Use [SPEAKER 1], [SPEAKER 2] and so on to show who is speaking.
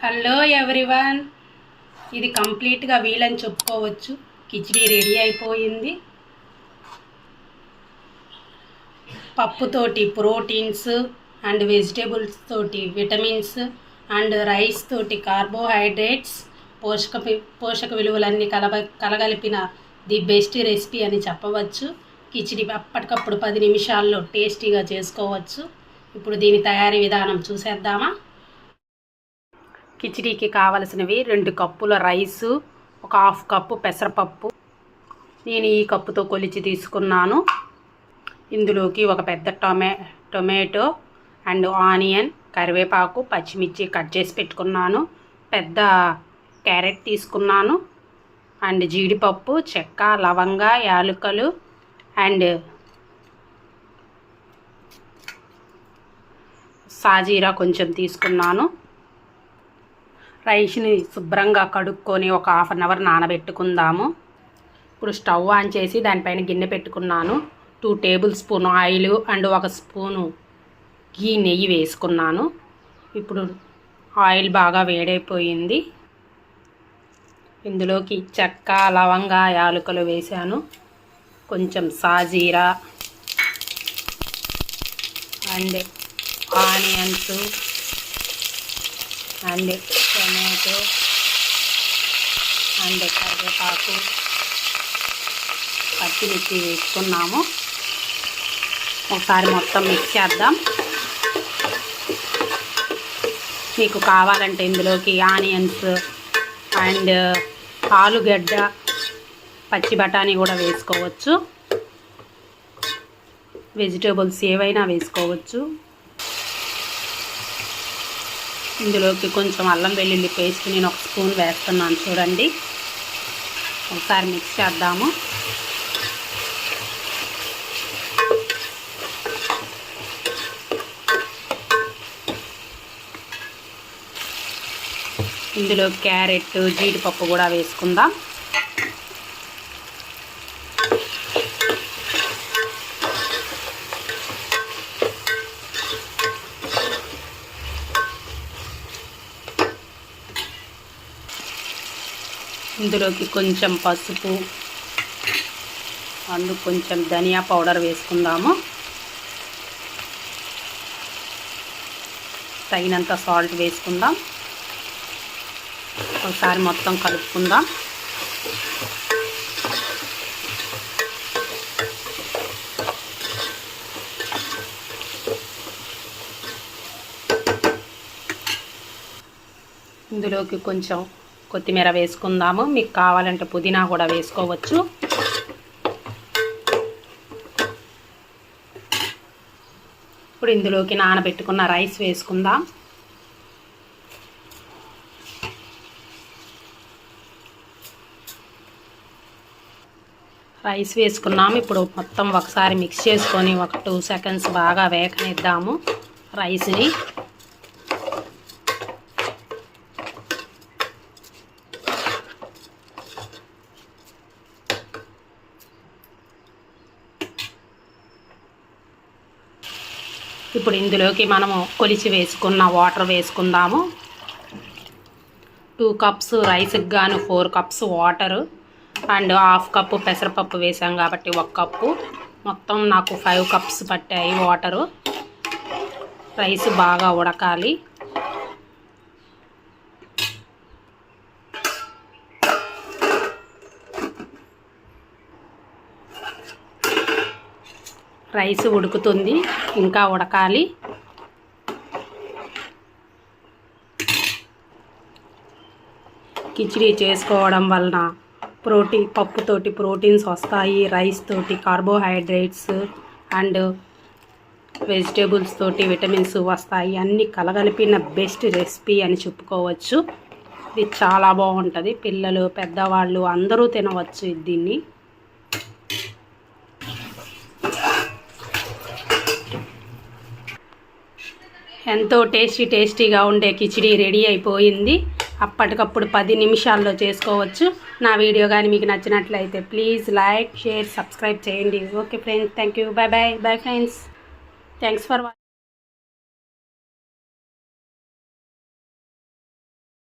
[SPEAKER 1] Hello everyone, ఇది కంప్లీట్గా వీలని చెప్పుకోవచ్చు. కిచిడి రెడీ అయిపోయింది. పప్పుతోటి ప్రోటీన్స్ అండ్ వెజిటేబుల్స్ తోటి విటమిన్స్ అండ్ రైస్ తోటి కార్బోహైడ్రేట్స్ పోషక విలువలన్నీ కలగలిపిన ది బెస్ట్ రెసిపీ అని చెప్పవచ్చు. కిచిడి అప్పటికప్పుడు 10 నిమిషాల్లో టేస్టీగా చేసుకోవచ్చు. ఇప్పుడు దీని తయారీ విధానం చూసేద్దామా. కిచిడీకి కావలసినవి 2 కప్పుల రైసు, ఒక 1/2 కప్పు పెసరపప్పు. నేను ఈ కప్పుతో కొలిచి తీసుకున్నాను. ఇందులోకి ఒక పెద్ద టొమాటో అండ్ ఆనియన్, కరివేపాకు, పచ్చిమిర్చి కట్ చేసి పెట్టుకున్నాను. పెద్ద క్యారెట్ తీసుకున్నాను అండ్ జీడిపప్పు, చెక్క, లవంగ, యాలకులు అండ్ సాజీరా కొంచెం తీసుకున్నాను. రైస్ని శుభ్రంగా కడుక్కొని ఒక 1/2 అవర్ నానబెట్టుకుందాము. ఇప్పుడు స్టవ్ ఆన్ చేసి దానిపైన గిన్నె పెట్టుకున్నాను. 2 table spoon oil and 1 spoon నెయ్యి వేసుకున్నాను. ఇప్పుడు ఆయిల్ బాగా వేడైపోయింది. ఇందులోకి చెక్క, లవంగ, యాలకులు వేసాను. కొంచెం సాజీరా and onions and tomato and కరివేపాకు, పచ్చిమిర్చి వేసుకున్నాము. ఒకసారి మొత్తం మిక్స్ చేద్దాం. మీకు కావాలంటే ఇందులోకి ఆనియన్స్ అండ్ ఆలుగడ్డ, పచ్చి బఠానీ కూడా వేసుకోవచ్చు. వెజిటేబుల్స్ ఏవైనా వేసుకోవచ్చు. ఇందులోకి కొంచెం అల్లం వెల్లుల్లి పేస్ట్ నేను 1 స్పూన్ వేస్తున్నాను. చూడండి, ఒకసారి మిక్స్ చేద్దాము. ఇందులో క్యారెట్, జీడిపప్పు కూడా వేసుకుందాం. ఇందులోకి కొంచెం పసుపు అందుకు కొంచెం ధనియా పౌడర్ వేసుకుందాము. తగినంత సాల్ట్ వేసుకుందాం. ఒకసారి మొత్తం కలుపుకుందాం. ఇందులోకి కొంచెం కొత్తిమీర వేసుకుందాము. మీకు కావాలంటే పుదీనా కూడా వేసుకోవచ్చు. ఇప్పుడు ఇందులోకి నానబెట్టుకున్న రైస్ వేసుకుందాం. రైస్ వేసుకున్నాము. ఇప్పుడు మొత్తం ఒకసారి మిక్స్ చేసుకొని ఒక 2 సెకండ్స్ బాగా వేగనిద్దాము రైస్ని. ఇప్పుడు ఇందులోకి మనము కొలిచి వేసుకున్న వాటర్ వేసుకుందాము. 2 కప్స్ రైస్కి గాను 4 కప్స్ వాటరు అండ్ 1/2 కప్పు పెసరపప్పు వేసాం కాబట్టి 1 కప్పు, మొత్తం నాకు 5 కప్స్ పట్టాయి వాటరు. రైస్ బాగా ఉడకాలి. రైస్ ఉడుకుతుంది, ఇంకా ఉడకాలి. కిచిడి చేసుకోవడం వలన పప్పుతోటి ప్రోటీన్స్ వస్తాయి, రైస్ తోటి కార్బోహైడ్రేట్స్ అండ్ వెజిటేబుల్స్ తోటి విటమిన్స్ వస్తాయి. అన్నీ కలగలిపిన బెస్ట్ రెసిపీ అని చెప్పుకోవచ్చు. ఇది చాలా బాగుంటుంది. పిల్లలు, పెద్దవాళ్ళు అందరూ తినవచ్చు దీన్ని. ఎంతో టేస్టీగా ఉండే కిచిడి రెడీ అయిపోయింది. అప్పటికప్పుడు 10 నిమిషాల్లో చేసుకోవచ్చు. నా వీడియో కానీ మీకు నచ్చినట్లయితే ప్లీజ్ లైక్, షేర్, సబ్స్క్రైబ్ చేయండి. Okay friends, thank you. Bye friends. Thanks for watching.